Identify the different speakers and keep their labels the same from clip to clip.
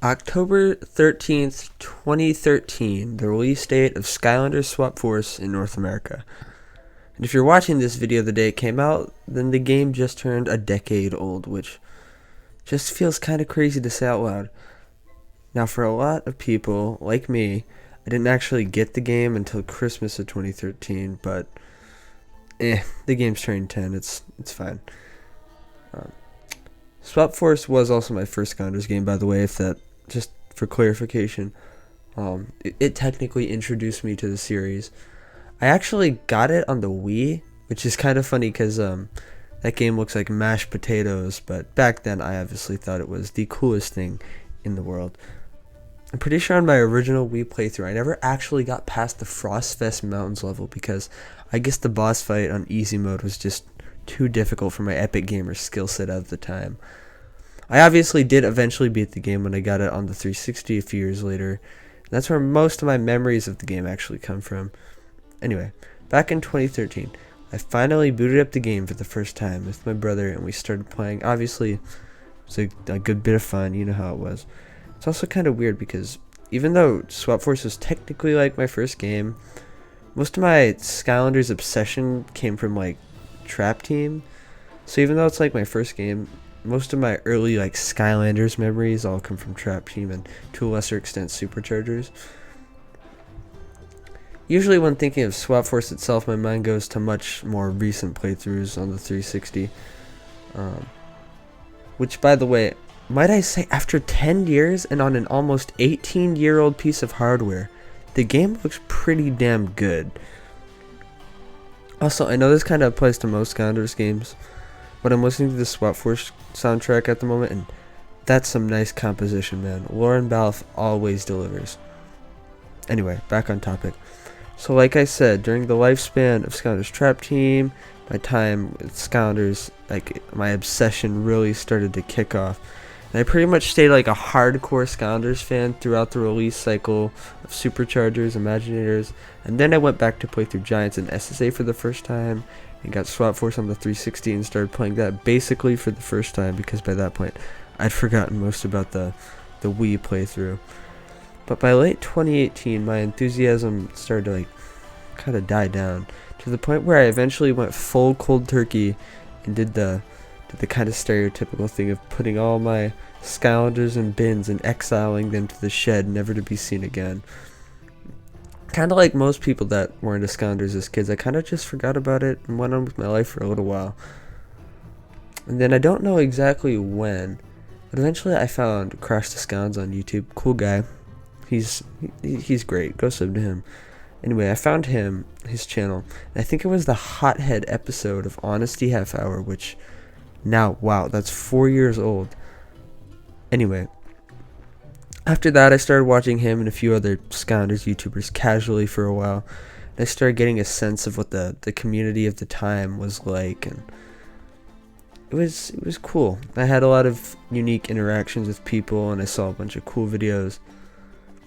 Speaker 1: October 13th, 2013, the release date of Skylanders Swap Force in North America. And if you're watching this video the day it came out, then the game just turned a decade old, which just feels kind of crazy to say out loud. Now, for a lot of people, like me, I didn't actually get the game until Christmas of 2013, but the game's turning 10, it's fine. Swap Force was also my first Skylanders game, by the way, if that, just for clarification. It technically introduced me to the series. I actually got it on the Wii, which is kind of funny because that game looks like mashed potatoes, but back then I obviously thought it was the coolest thing in the world. I'm pretty sure on my original Wii playthrough, I never actually got past the Frostfest Mountains level because I guess the boss fight on easy mode was just too difficult for my Epic Gamer skill set at the time. I obviously did eventually beat the game when I got it on the 360 a few years later. That's where most of my memories of the game actually come from. Anyway, back in 2013, I finally booted up the game for the first time with my brother and we started playing. Obviously, it was a good bit of fun, you know how it was. It's also kind of weird because even though Swap Force was technically like my first game, most of my Skylanders obsession came from like Trap Team. So even though it's like my first game, most of my early like Skylanders memories all come from Trap Team and to a lesser extent Superchargers. Usually when thinking of Swap Force itself, my mind goes to much more recent playthroughs on the 360. Which, by the way, might I say, after 10 years and on an almost 18-year-old piece of hardware, the game looks pretty damn good. Also, I know this kind of applies to most Skylanders games, but I'm listening to the Swap Force soundtrack at the moment, and that's some nice composition, man. Lauren Balfe always delivers. Anyway, back on topic. So like I said, during the lifespan of Skylanders Trap Team, my time with Skylanders, like my obsession really started to kick off. And I pretty much stayed like a hardcore Skylanders fan throughout the release cycle of Superchargers, Imaginators, and then I went back to play through Giants and SSA for the first time, and got Swap Force on the 360 and started playing that basically for the first time because by that point I'd forgotten most about the Wii playthrough. But by late 2018, my enthusiasm started to like kind of die down to the point where I eventually went full cold turkey and did the kind of stereotypical thing of putting all my Skylanders in bins and exiling them to the shed, never to be seen again. Kind of like most people that were into Skylanders as kids, I kind of just forgot about it and went on with my life for a little while. And then I don't know exactly when, but eventually I found Crash the Scounds on YouTube. Cool guy. He's great. Go sub to him. Anyway, I found his channel, and I think it was the Hothead episode of Honesty Half Hour, which now, wow, that's 4 years old. Anyway, after that, I started watching him and a few other Skylanders YouTubers casually for a while. And I started getting a sense of what the community of the time was like, and it was cool. I had a lot of unique interactions with people, and I saw a bunch of cool videos.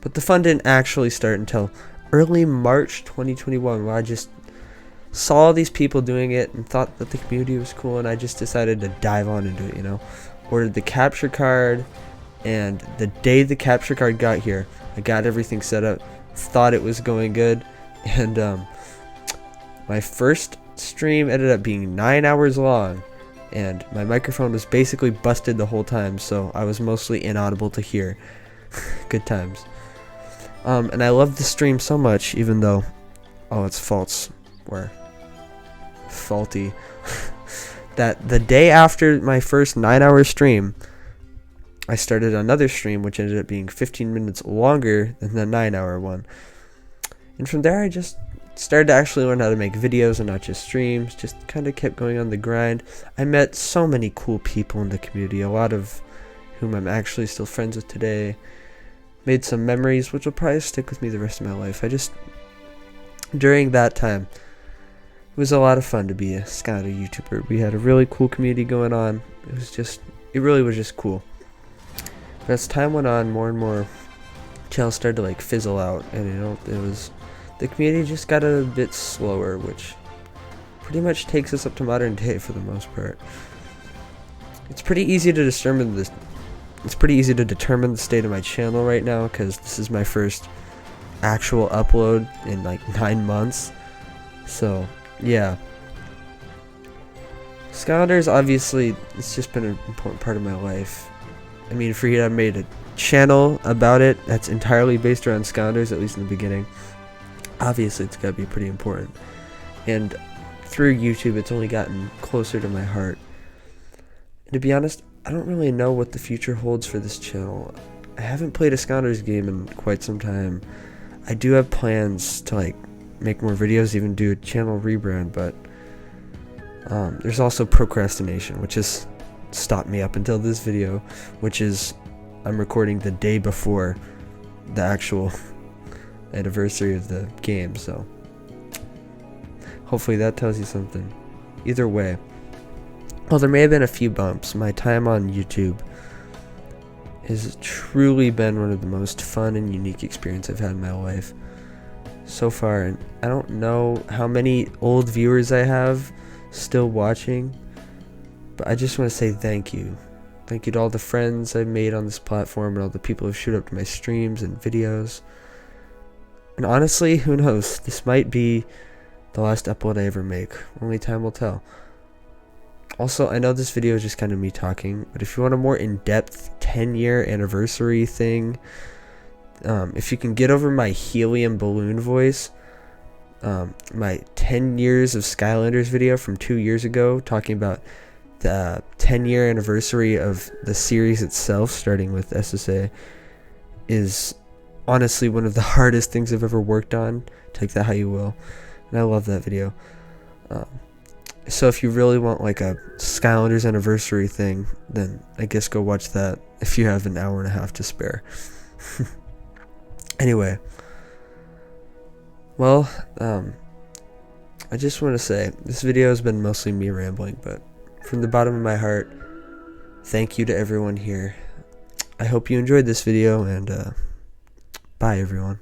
Speaker 1: But the fun didn't actually start until early March 2021, where I just saw all these people doing it and thought that the community was cool, and I just decided to dive on into it, you know. Ordered the capture card, and the day the capture card got here, I got everything set up, thought it was going good, and my first stream ended up being 9 hours long, and my microphone was basically busted the whole time, so I was mostly inaudible to hear. Good times. And I loved the stream so much, even though all its faults were faulty, that the day after my first 9-hour stream, I started another stream which ended up being 15 minutes longer than the 9-hour one. And from there I just started to actually learn how to make videos and not just streams, just kind of kept going on the grind. I met so many cool people in the community, a lot of whom I'm actually still friends with today. Made some memories which will probably stick with me the rest of my life. During that time, it was a lot of fun to be a Skylander YouTuber. We had a really cool community going on. It really was just cool. But as time went on, more and more channels started to like fizzle out, and you know, the community just got a bit slower, which pretty much takes us up to modern day for the most part. It's pretty easy to determine the it's pretty easy to determine the state of my channel right now because this is my first actual upload in like 9 months. So yeah, Skylanders, obviously it's just been an important part of my life. I mean, for you to have made a channel about it that's entirely based around Skylanders, at least in the beginning, obviously it's gotta be pretty important. And through YouTube, it's only gotten closer to my heart. And to be honest, I don't really know what the future holds for this channel. I haven't played a Skylanders game in quite some time. I do have plans to like make more videos, even do a channel rebrand, but there's also procrastination, which has stopped me up until this video, which is I'm recording the day before the actual anniversary of the game, so hopefully that tells you something. Either way, well, there may have been a few bumps. My time on YouTube has truly been one of the most fun and unique experiences I've had in my life so far, and I don't know how many old viewers I have still watching, but I just want to say thank you. Thank you to all the friends I've made on this platform and all the people who showed up to my streams and videos. And honestly, who knows, this might be the last upload I ever make. Only time will tell. Also, I know this video is just kind of me talking, but if you want a more in-depth 10-year anniversary thing, if you can get over my helium balloon voice, my 10 years of Skylanders video from 2 years ago, talking about the 10-year anniversary of the series itself, starting with SSA, is honestly one of the hardest things I've ever worked on. Take that how you will. And I love that video. So if you really want like a Skylanders anniversary thing, then I guess go watch that if you have an hour and a half to spare. Anyway, well, I just want to say this video has been mostly me rambling, but from the bottom of my heart, thank you to everyone here. I hope you enjoyed this video, and bye everyone.